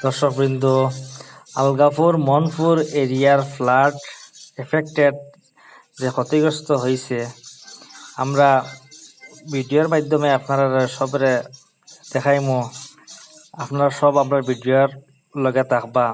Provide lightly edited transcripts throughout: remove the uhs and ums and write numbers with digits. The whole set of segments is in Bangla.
দর্শকবৃন্দ, আলগাপুর মোহনপুর এরিয়ার ফ্লাড এফেক্টেড যে ক্ষতিগ্রস্ত হয়েছে, আমরা ভিডিওর মাধ্যমে আপনারা সবরে দেখাইমো। আপনারা সব আমরা ভিডিওর লগে থাকবা।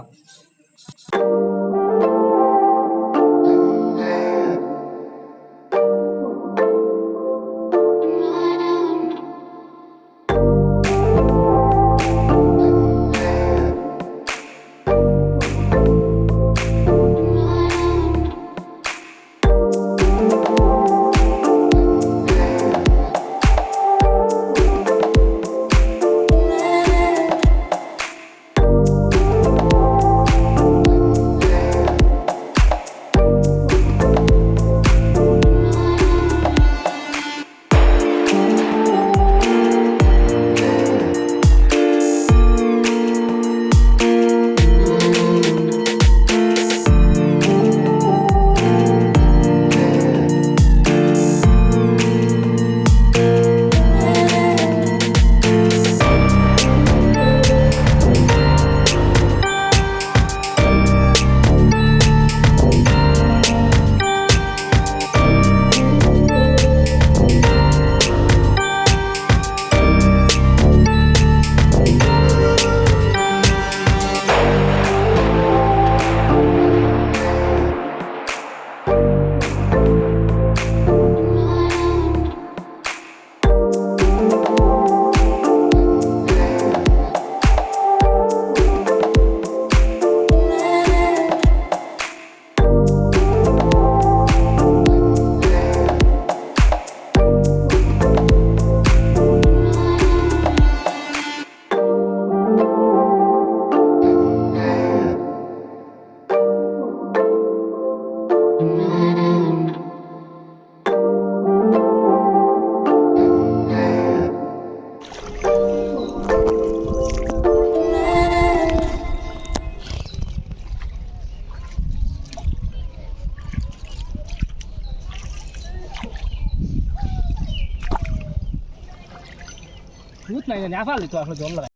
ভূত নাই জানি আফালি তো আসলে জল